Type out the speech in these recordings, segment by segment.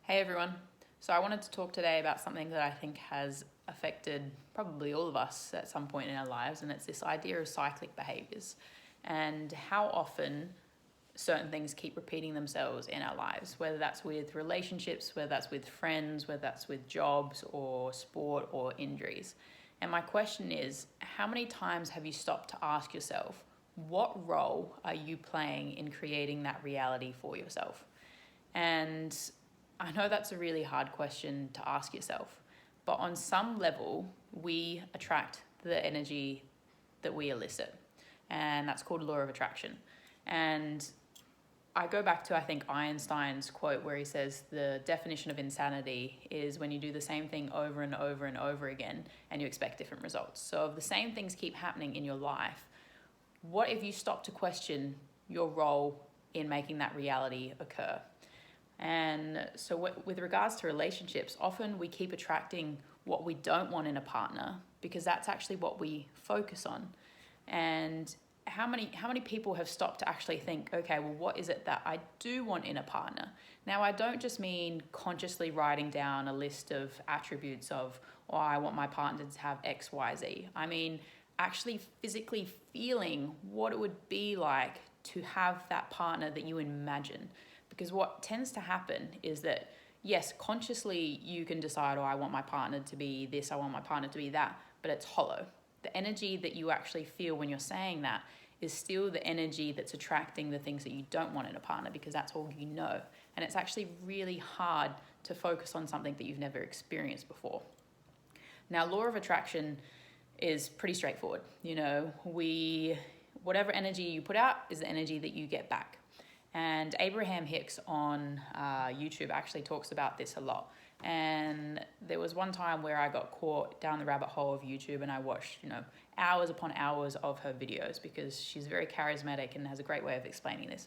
Hey everyone. So I wanted to talk today about something that I think has affected probably all of us at some point in our lives, and it's this idea of cyclic behaviors and how often certain things keep repeating themselves in our lives, whether that's with relationships, whether that's with friends, whether that's with jobs or sport or injuries. And my question is, how many times have you stopped to ask yourself, what role are you playing in creating that reality for yourself? And I know that's a really hard question to ask yourself, but on some level, we attract the energy that we elicit, and that's called law of attraction. And I go back to, I think, Einstein's quote where he says the definition of insanity is when you do the same thing over and over and over again and you expect different results. So if the same things keep happening in your life, what if you stop to question your role in making that reality occur? And so, with regards to relationships, often we keep attracting what we don't want in a partner because that's actually what we focus on. And how many people have stopped to actually think, okay, well, what is it that I do want in a partner? Now, I don't just mean consciously writing down a list of attributes of, oh, I want my partner to have X, Y, Z. I mean, actually physically feeling what it would be like to have that partner that you imagine. Because what tends to happen is that, yes, consciously you can decide, oh, I want my partner to be this, I want my partner to be that, but it's hollow. The energy that you actually feel when you're saying that is still the energy that's attracting the things that you don't want in a partner because that's all you know. And it's actually really hard to focus on something that you've never experienced before. Now, law of attraction is pretty straightforward. Whatever energy you put out is the energy that you get back. And Abraham Hicks on YouTube actually talks about this a lot. And there was one time where I got caught down the rabbit hole of YouTube and I watched, hours upon hours of her videos because she's very charismatic and has a great way of explaining this.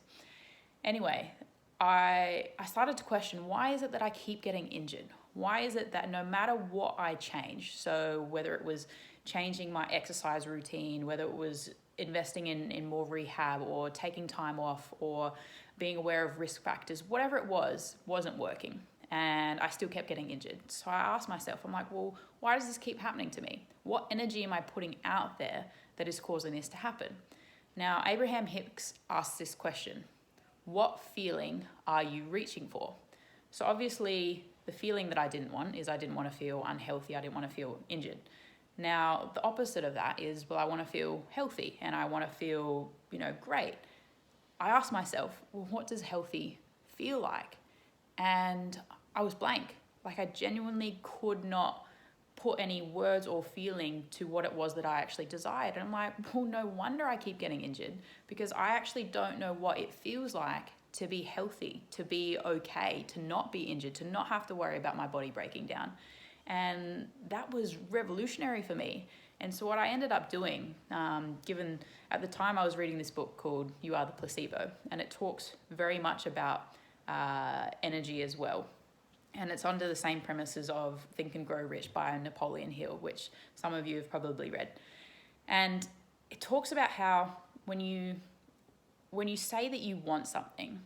Anyway, I started to question, why is it that I keep getting injured? Why is it that no matter what I change, so whether it was changing my exercise routine, whether it was investing in more rehab or taking time off or being aware of risk factors, whatever it was, wasn't working. And I still kept getting injured. So I asked myself, I'm like, well, why does this keep happening to me? What energy am I putting out there that is causing this to happen? Now, Abraham Hicks asked this question: what feeling are you reaching for? So obviously, the feeling that I didn't want is I didn't want to feel unhealthy. I didn't want to feel injured. Now, the opposite of that is, well, I want to feel healthy and I want to feel, great. I asked myself, well, what does healthy feel like? And I was blank. Like, I genuinely could not put any words or feeling to what it was that I actually desired. And I'm like, well, no wonder I keep getting injured because I actually don't know what it feels like to be healthy, to be okay, to not be injured, to not have to worry about my body breaking down. And that was revolutionary for me. And so what I ended up doing, given at the time I was reading this book called You Are the Placebo, and it talks very much about energy as well. And it's under the same premises of Think and Grow Rich by Napoleon Hill, which some of you have probably read. And it talks about how when you say that you want something,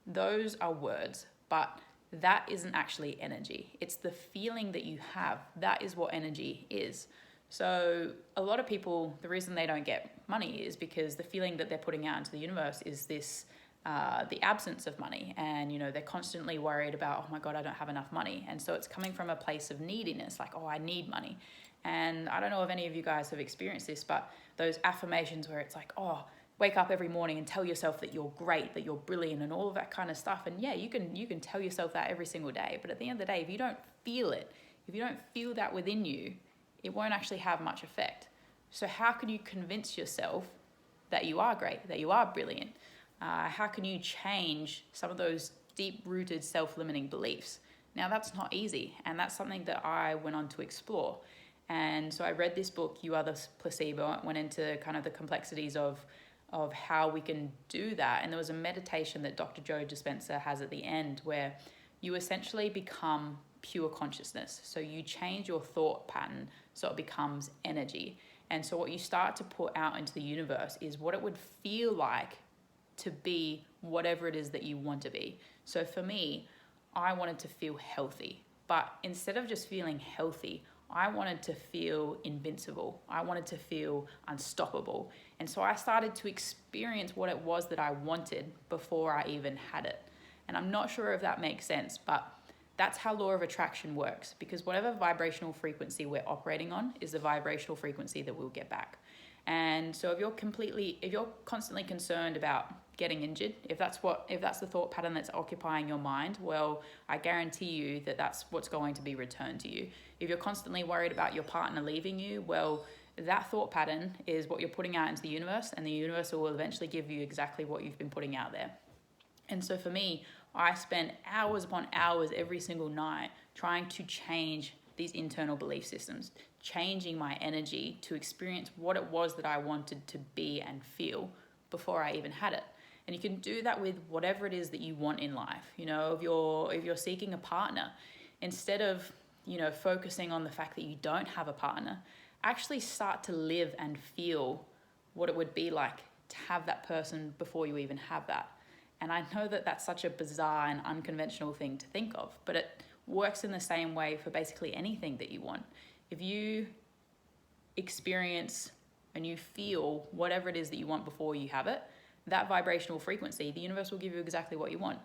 those are words, but that isn't actually energy. It's the feeling that you have. That is what energy is. So a lot of people, the reason they don't get money is because the feeling that they're putting out into the universe is this, the absence of money. And, they're constantly worried about, oh my God, I don't have enough money. And so it's coming from a place of neediness, like, oh, I need money. And I don't know if any of you guys have experienced this, but those affirmations where it's like, oh, wake up every morning and tell yourself that you're great, that you're brilliant, and all of that kind of stuff. And yeah, you can tell yourself that every single day. But at the end of the day, if you don't feel it, if you don't feel that within you, it won't actually have much effect. So how can you convince yourself that you are great, that you are brilliant? How can you change some of those deep-rooted self-limiting beliefs? Now, that's not easy, and that's something that I went on to explore. And so I read this book, You Are the Placebo. It went into kind of the complexities of how we can do that. And there was a meditation that Dr. Joe Dispenza has at the end where you essentially become pure consciousness. So you change your thought pattern so it becomes energy. And so what you start to put out into the universe is what it would feel like to be whatever it is that you want to be. So for me, I wanted to feel healthy. But instead of just feeling healthy, I wanted to feel invincible. I wanted to feel unstoppable. And so I started to experience what it was that I wanted before I even had it. And I'm not sure if that makes sense, but that's how law of attraction works, because whatever vibrational frequency we're operating on is the vibrational frequency that we'll get back. And so if you're constantly concerned about getting injured, if that's the thought pattern that's occupying your mind, well, I guarantee you that that's what's going to be returned to you. If you're constantly worried about your partner leaving you, well, that thought pattern is what you're putting out into the universe, and the universe will eventually give you exactly what you've been putting out there. And so for me, I spent hours upon hours every single night trying to change these internal belief systems, changing my energy to experience what it was that I wanted to be and feel before I even had it. And you can do that with whatever it is that you want in life. You know, if you're seeking a partner, instead of, focusing on the fact that you don't have a partner, actually start to live and feel what it would be like to have that person before you even have that. And I know that that's such a bizarre and unconventional thing to think of, but it works in the same way for basically anything that you want. If you experience and you feel whatever it is that you want before you have it, that vibrational frequency, the universe will give you exactly what you want.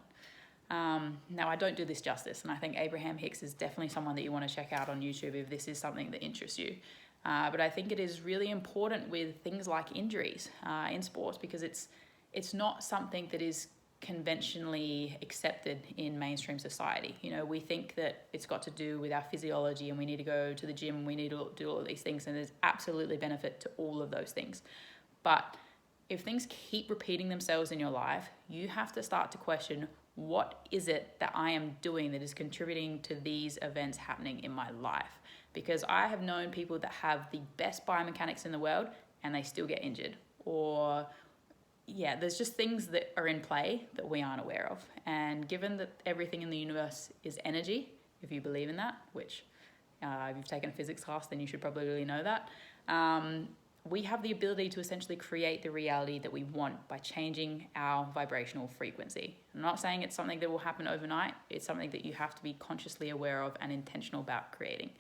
Now, I don't do this justice, and I think Abraham Hicks is definitely someone that you want to check out on YouTube if this is something that interests you. But I think it is really important with things like injuries in sports, because it's not something that is conventionally accepted in mainstream society. We think that it's got to do with our physiology, and we need to go to the gym, and we need to do all of these things, and there's absolutely benefit to all of those things. But if things keep repeating themselves in your life, you have to start to question, what is it that I am doing that is contributing to these events happening in my life? Because I have known people that have the best biomechanics in the world and they still get injured. Or there's just things that are in play that we aren't aware of. And given that everything in the universe is energy, if you believe in that, which if you've taken a physics class, then you should probably really know that, we have the ability to essentially create the reality that we want by changing our vibrational frequency. I'm not saying it's something that will happen overnight. It's something that you have to be consciously aware of and intentional about creating.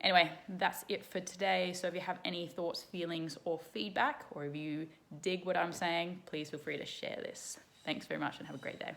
Anyway, that's it for today. So if you have any thoughts, feelings, or feedback, or if you dig what I'm saying, please feel free to share this. Thanks very much and have a great day.